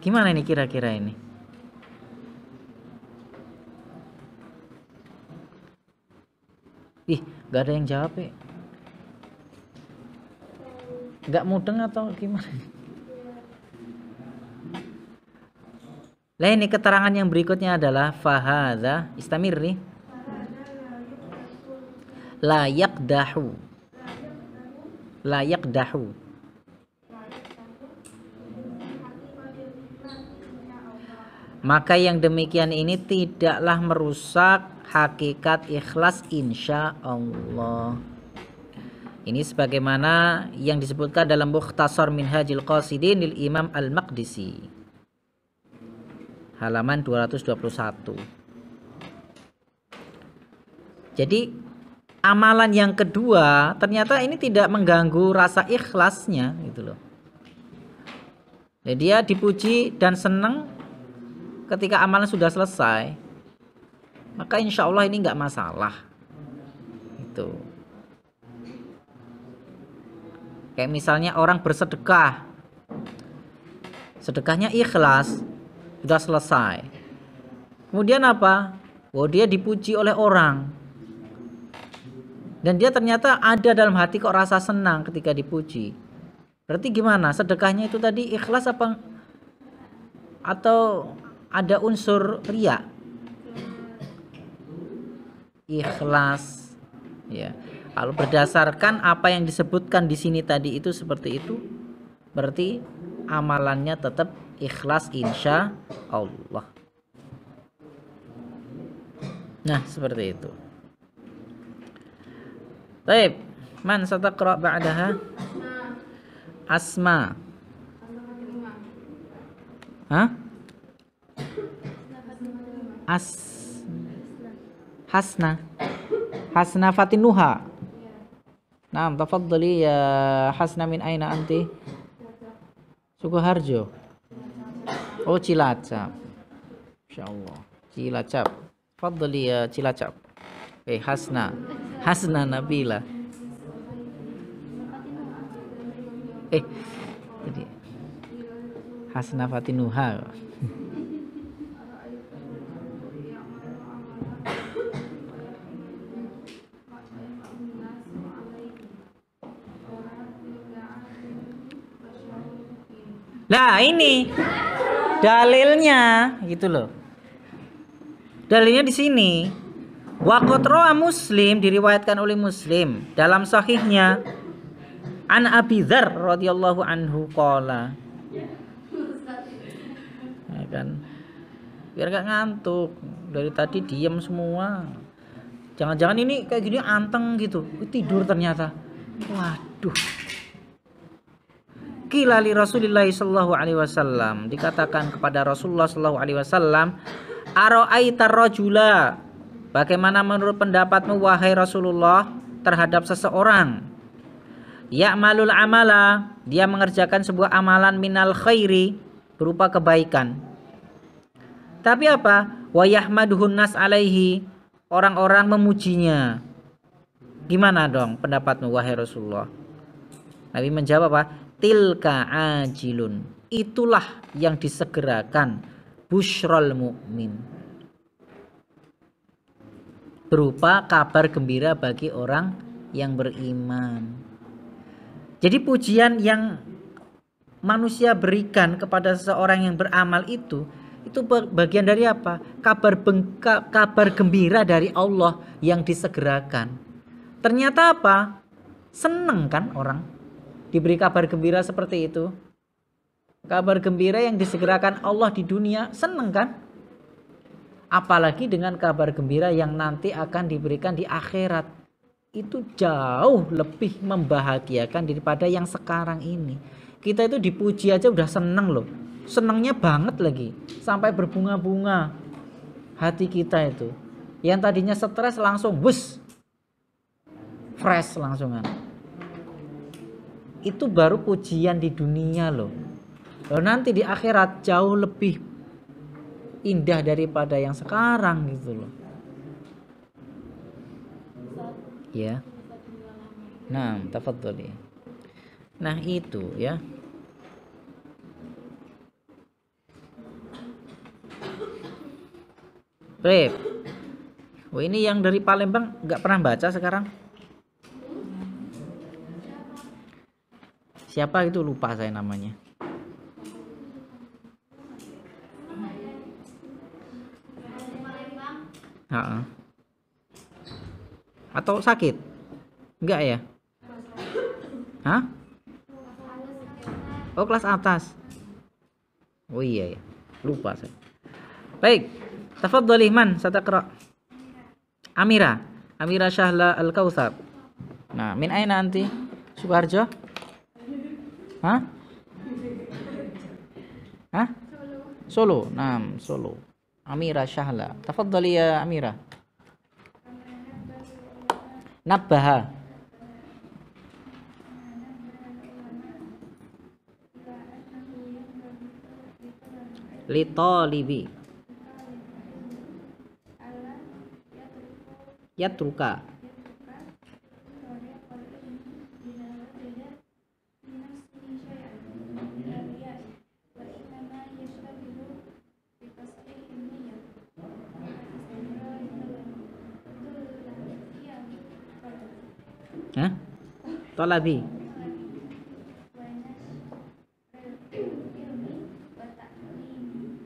Gimana ini kira-kira ini? Ih, gak ada yang jawab ya. Gak mudeng atau gimana? Lah ini keterangan yang berikutnya adalah fahadha istamir nih. La yaqdahu. La yaqdahu. Maka yang demikian ini tidaklah merusak hakikat ikhlas insya Allah. Ini sebagaimana yang disebutkan dalam Mukhtasar Minhajil Qasidin lil Imam Al-Maqdisi. Halaman 221. Jadi amalan yang kedua ternyata ini tidak mengganggu rasa ikhlasnya gitu loh. Jadi dia dipuji dan senang ketika amalan sudah selesai, maka insya Allah ini nggak masalah. Itu. Kayak misalnya orang bersedekah, sedekahnya ikhlas, sudah selesai. Kemudian apa? Oh, dia dipuji oleh orang. Dan dia ternyata ada dalam hati kok rasa senang ketika dipuji. Berarti gimana? Sedekahnya itu tadi ikhlas apa? Atau ada unsur riya? Ikhlas. Ya. Kalau berdasarkan apa yang disebutkan di sini tadi itu seperti itu, berarti amalannya tetap ikhlas insya Allah. Nah, seperti itu. Baik, man sataqra ba'daha? Asma. Hah? Hasna. Hasna Fatinuha. Naam, tafaddali ya Hasna, min aina anti? Sukoharjo. Oh, Cilacap. Insyaallah. Cilacap. Fadli ya Cilacap. Hasna. Hasna Nabila. Jadi Hasna Fatinuha. Nah, ini dalilnya gitu loh. Dalilnya di sini. Wa qad rawa Muslim, diriwayatkan oleh Muslim dalam sahihnya, an Abi Dzar radhiyallahu anhu qala. Ya kan. Biar gak ngantuk. Dari tadi diam semua. Jangan-jangan ini kayak gini anteng gitu. Tidur ternyata. Waduh. Qila li Rasulillah sallallahu alaihi wasallam, dikatakan kepada Rasulullah sallallahu alaihi wasallam, ara'aitar rajula, bagaimana menurut pendapatmu wahai Rasulullah terhadap seseorang, ya'malul amala, dia mengerjakan sebuah amalan minal khairi, berupa kebaikan, tapi apa? Wa yahmaduhun nas alaihi, orang-orang memujinya. Gimana dong pendapatmu wahai Rasulullah? Nabi menjawab apa? Tilka ajilun, itulah yang disegerakan, busyral mu'min, berupa kabar gembira bagi orang yang beriman. Jadi pujian yang manusia berikan kepada seseorang yang beramal itu bagian dari apa? Kabar gembira dari Allah yang disegerakan. Ternyata apa? Seneng kan orang diberi kabar gembira seperti itu. Kabar gembira yang disegerakan Allah di dunia, seneng kan? Apalagi dengan kabar gembira yang nanti akan diberikan di akhirat. Itu jauh lebih membahagiakan daripada yang sekarang ini. Kita itu dipuji aja udah seneng loh. Senengnya banget lagi. Sampai berbunga-bunga hati kita itu. Yang tadinya stres langsung bus. Fresh langsungan. Itu baru pujian di dunia loh. Loh nanti di akhirat jauh lebih indah daripada yang sekarang gitu loh. Ya. Nah, tafadhali. Nah, itu ya. Baik. Oh, ini yang dari Palembang nggak pernah baca sekarang. Siapa itu, lupa saya namanya. Atau sakit? Enggak ya? Hah? Oh, kelas atas. Oh iya ya, lupa saya. Baik, tafadhali man sataqra. Amira Syahla Al-Kautsar. Nah, min aina anti? Sukarjo? Hah? Hah? Solo. Nah, Solo. Amira Syahla. Tafadhali ya Amira. Nabbaha. Li talibi. Yatruka. Hah? Talabi.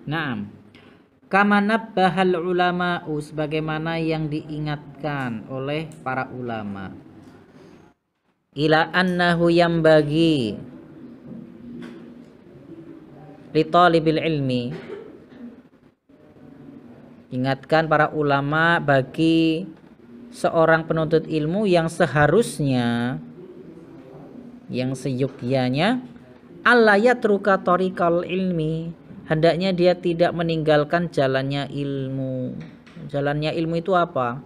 Naam. Kama nabbahal ulama'u, sebagaimana yang diingatkan oleh para ulama. Ila annahu yambagi li talibil ilmi. Ingatkan para ulama bagi seorang penuntut ilmu yang seharusnya, yang seyogyanya, alla yatruka tariqal ilmi, hendaknya dia tidak meninggalkan jalannya ilmu. Jalannya ilmu itu apa?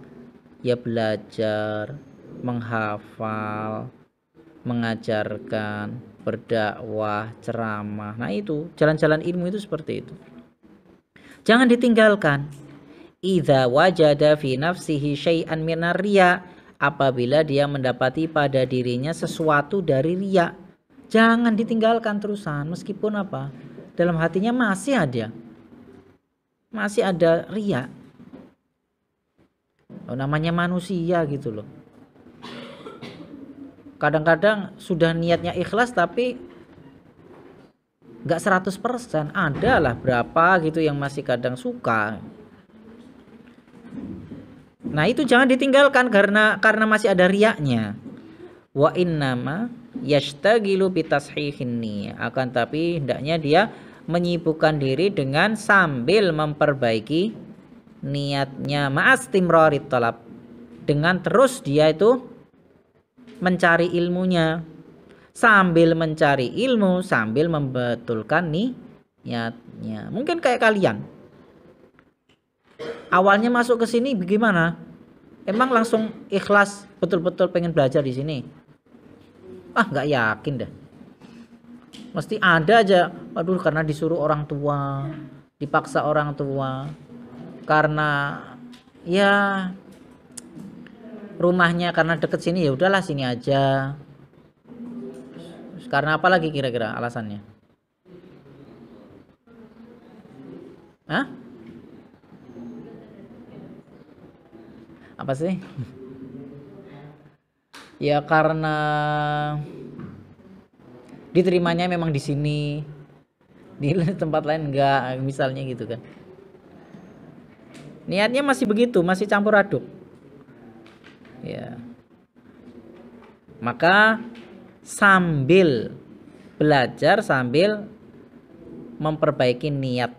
Ya belajar, menghafal, mengajarkan, berdakwah, ceramah. Nah itu, jalan-jalan ilmu itu seperti itu. Jangan ditinggalkan. Idza wajada fi nafsihi syai'an minar riya, apabila dia mendapati pada dirinya sesuatu dari riya, jangan ditinggalkan terusan, meskipun apa? Dalam hatinya masih ada riya. Oh, namanya manusia gitu loh. Kadang-kadang sudah niatnya ikhlas tapi nggak 100%. Ada lah berapa gitu yang masih kadang suka. Nah itu jangan ditinggalkan karena masih ada riyaknya. Wa innama yashtagilu bitashihin niyah, akan tapi hendaknya dia menyibukkan diri dengan sambil memperbaiki niatnya, ma'astimrarit talab, dengan terus dia itu mencari ilmunya, sambil mencari ilmu sambil membetulkan niatnya. Mungkin kayak kalian awalnya masuk ke sini bagaimana? Emang langsung ikhlas betul-betul pengen belajar di sini? Nggak yakin dah. Mesti ada aja, aduh karena disuruh orang tua, dipaksa orang tua, karena ya rumahnya karena deket sini, ya udahlah sini aja. Karena apa lagi kira-kira alasannya? Hah? Apa sih? Ya karena diterimanya memang di sini, di tempat lain enggak, misalnya gitu kan. Niatnya masih begitu, masih campur aduk. Ya. Maka sambil belajar sambil memperbaiki niat.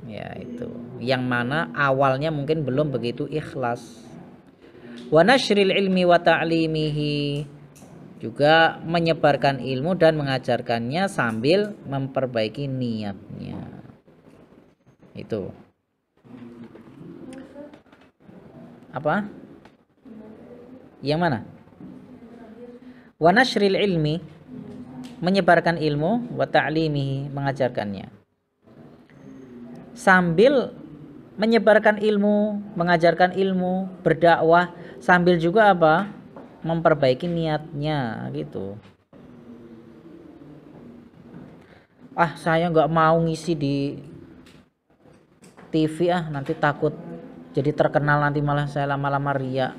Ya itu. Yang mana awalnya mungkin belum begitu ikhlas. Wa nasyril ilmi wa ta'limihi, juga menyebarkan ilmu dan mengajarkannya sambil memperbaiki niatnya. Itu. Apa? Yang mana? Wa nasyril ilmi, menyebarkan ilmu, wa ta'limihi, mengajarkannya. Sambil menyebarkan ilmu, mengajarkan ilmu, berdakwah, sambil juga apa? Memperbaiki niatnya gitu. Ah, saya nggak mau ngisi di TV nanti takut jadi terkenal, nanti malah saya lama-lama ria,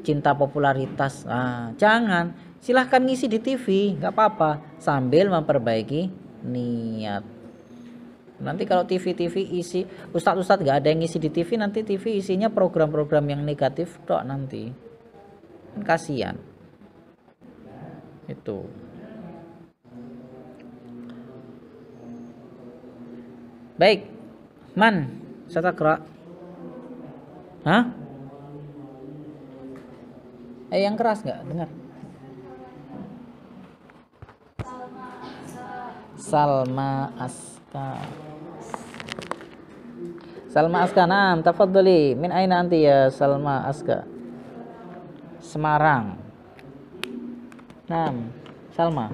cinta popularitas. Jangan, silahkan ngisi di TV, nggak apa-apa, sambil memperbaiki niat. Nanti kalau TV isi ustadz nggak ada yang ngisi di TV, nanti TV isinya program-program yang negatif tok nanti, kan kasihan. Itu. Baik, man satakra. Hah? Yang keras nggak dengar? Salma Aska. Salma Aska, naam, tafadhali. Min aina anti ya Salma Aska? Semarang. Naam, Salma.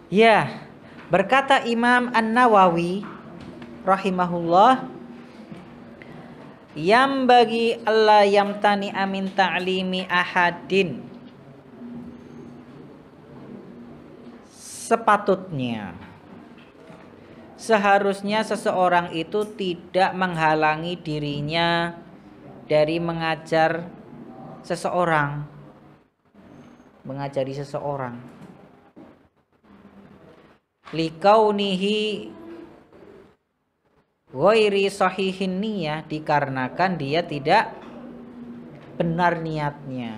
Ya, berkata Imam An-Nawawi rahimahullah, yang bagi Allah yamtani amin ta'limi ahadin, sepatutnya, seharusnya seseorang itu tidak menghalangi dirinya dari mengajar seseorang, mengajari seseorang, likaunihi ghairi sahihin niyah, dikarenakan dia tidak benar niatnya.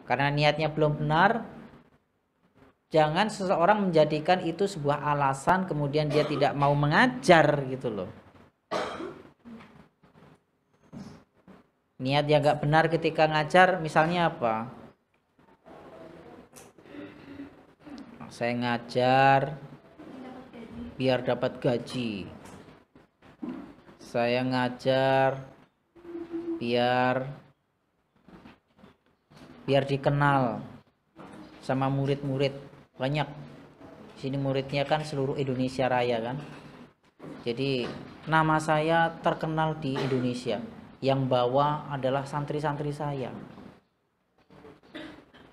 Karena niatnya belum benar, jangan seseorang menjadikan itu sebuah alasan kemudian dia tidak mau mengajar gitu loh. Niat yang gak benar ketika ngajar misalnya apa? Saya ngajar biar dapat gaji. Saya ngajar biar dikenal sama murid-murid banyak. Sini muridnya kan seluruh Indonesia Raya kan. Jadi nama saya terkenal di Indonesia. Yang bawa adalah santri-santri saya.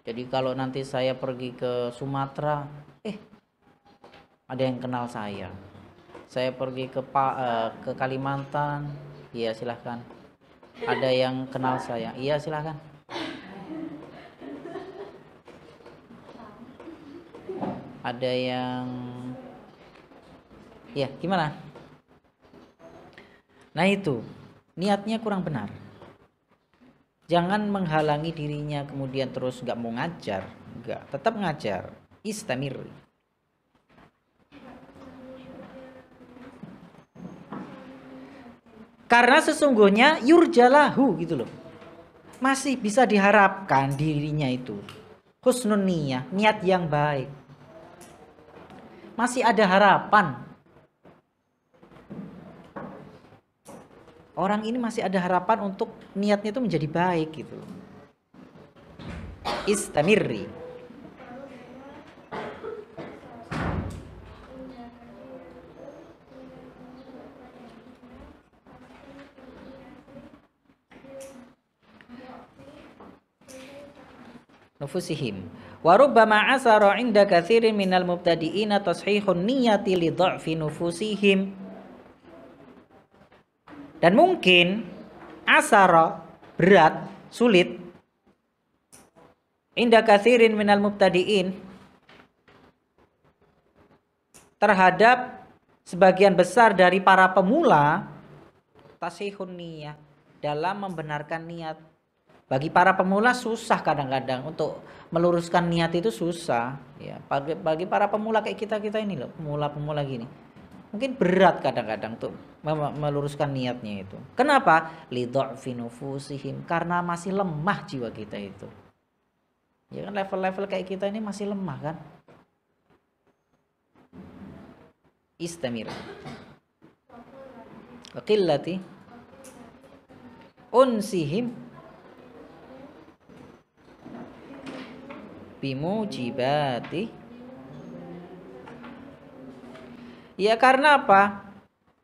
Jadi kalau nanti saya pergi ke Sumatera, ada yang kenal saya. Saya pergi ke Kalimantan, iya silahkan. Ada yang kenal saya, iya silahkan. Ada yang, ya gimana? Nah itu, niatnya kurang benar. Jangan menghalangi dirinya kemudian terus nggak mau ngajar, nggak, tetap ngajar, istamir. Karena sesungguhnya yurjalahu gitu loh, masih bisa diharapkan dirinya itu husnun niyah, niat yang baik, masih ada harapan. Orang ini masih ada harapan untuk niatnya itu menjadi baik gitu. Istamiri. nufusihim. Wa rubbama asara 'inda katsirin minal mubtadi'ina tashihun niyyati li dha'fi nufusihim. Dan mungkin asara berat, sulit inda katsirin minal mubtadi'in terhadap sebagian besar dari para pemula tasihun niyyah dalam membenarkan niat. Bagi para pemula susah kadang-kadang untuk meluruskan niat itu susah ya. Bagi para pemula kayak kita ini loh, pemula-pemula gini. Mungkin berat kadang-kadang untuk meluruskan niatnya itu. Kenapa? Li dha'fi nufusihim, karena masih lemah jiwa kita itu. Ya kan level-level kayak kita ini masih lemah kan? Istamir. Wa qillati unsihim bimujibati. Ya karena apa?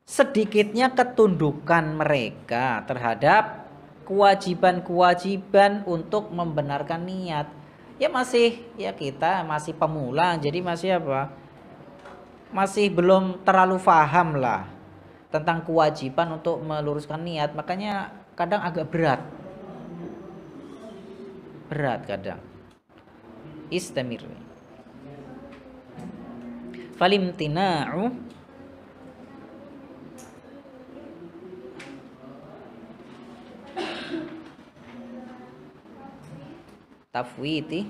Sedikitnya ketundukan mereka terhadap kewajiban-kewajiban untuk membenarkan niat. Ya masih, ya kita masih pemula, jadi masih apa? Masih belum terlalu paham lah tentang kewajiban untuk meluruskan niat. Makanya kadang agak berat. Berat kadang. Istamir. Falimtina'u tafwiti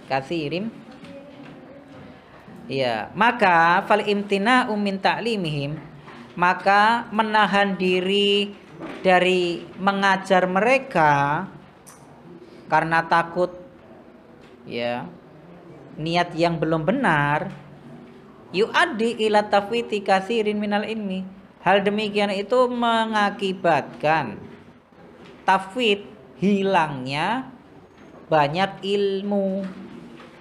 katsirim. Ya, maka fal imtina'u min ta'limihim, maka menahan diri dari mengajar mereka karena takut ya niat yang belum benar, yu'addi ila tafwiti katsirin minal ilmi. Hal demikian itu mengakibatkan tafwid, hilangnya banyak ilmu.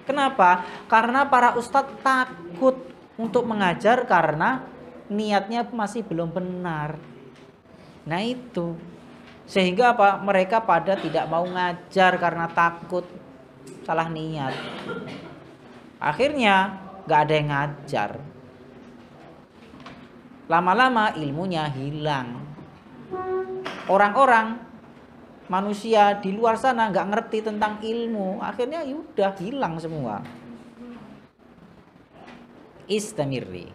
Kenapa? Karena para ustadz takut untuk mengajar karena niatnya masih belum benar. Nah itu, sehingga apa? Mereka pada tidak mau ngajar karena takut salah niat. Akhirnya gak ada yang ngajar. Lama-lama ilmunya hilang. Orang-orang manusia di luar sana nggak ngerti tentang ilmu, akhirnya yaudah hilang semua. Istamirri.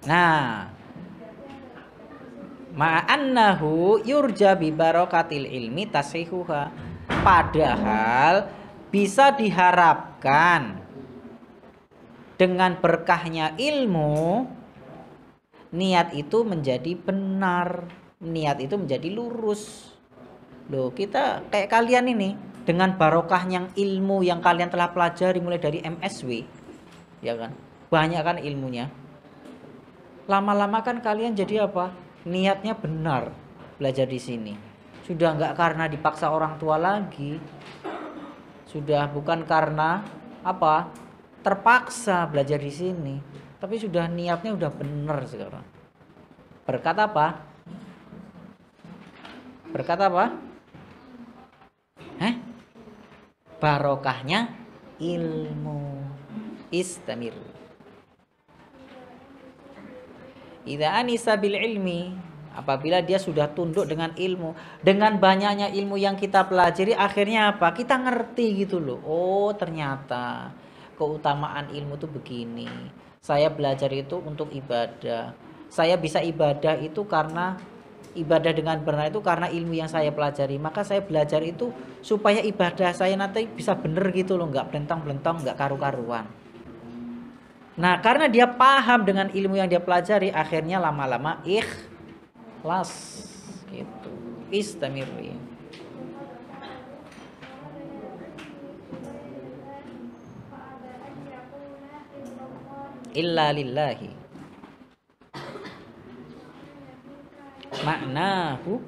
Nah, ma'annahu yurja bi barakatil ilmi tasihuha. Padahal bisa diharapkan dengan berkahnya ilmu, niat itu menjadi benar, niat itu menjadi lurus. Loh, kita kayak kalian ini, dengan barokahnya ilmu yang kalian telah pelajari mulai dari MSW, ya kan? Banyak kan ilmunya. Lama-lama kan kalian jadi apa? Niatnya benar belajar di sini. Sudah enggak karena dipaksa orang tua lagi. Sudah bukan karena apa? Terpaksa belajar di sini, tapi sudah niatnya udah benar sekarang. Berkat apa? Berkat apa? Barokahnya ilmu. Istamir. Idza anisa bil ilmi, apabila dia sudah tunduk dengan ilmu, dengan banyaknya ilmu yang kita pelajari, akhirnya apa? Kita ngerti gitu loh. Oh, ternyata keutamaan ilmu itu begini. Saya belajar itu untuk ibadah. Saya bisa ibadah itu karena ibadah dengan benar itu karena ilmu yang saya pelajari. Maka saya belajar itu supaya ibadah saya nanti bisa benar gitu loh, nggak belentang-belentang, nggak karu-karuan. Nah, karena dia paham dengan ilmu yang dia pelajari, akhirnya lama-lama ikhlas gitu. Istamirri. Illa lillahi. Maknahu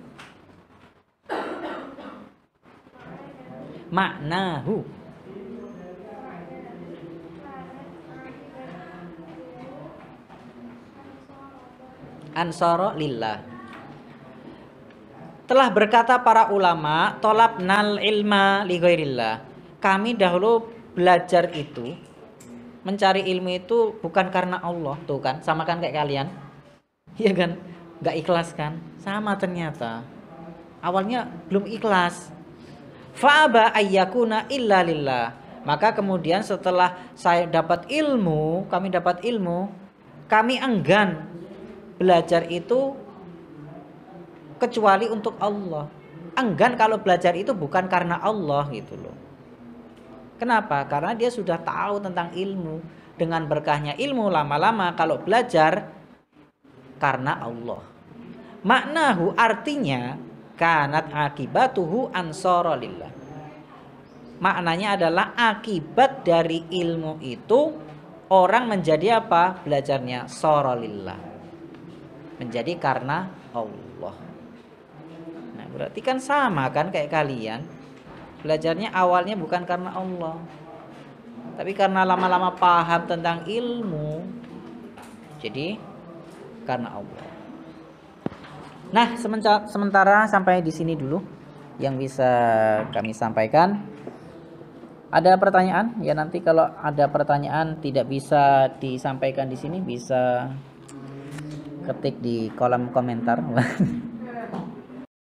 ansara lillah. Telah berkata para ulama, tolabnal ilma li ghairillah. Kami dahulu belajar itu, mencari ilmu itu bukan karena Allah. Tuh kan, sama kan kayak kalian. Iya kan? Gak ikhlas kan? Sama ternyata. Awalnya belum ikhlas. Fa'aba ayyakuna illa lillah. Maka kemudian setelah saya dapat ilmu, kami enggan belajar itu kecuali untuk Allah. Enggan kalau belajar itu bukan karena Allah gitu loh. Kenapa? Karena dia sudah tahu tentang ilmu. Dengan berkahnya ilmu lama-lama kalau belajar karena Allah. Maknahu artinya kanat akibatuhu ansara lillah. Maknanya adalah akibat dari ilmu itu orang menjadi apa? Belajarnya sorolillah. Menjadi karena Allah. Nah, berarti kan sama kan kayak kalian. Belajarnya awalnya bukan karena Allah. Tapi karena lama-lama paham tentang ilmu. Jadi karena Allah. Nah, sementara sampai di sini dulu yang bisa kami sampaikan. Ada pertanyaan? Ya nanti kalau ada pertanyaan tidak bisa disampaikan di sini bisa ketik di kolom komentar.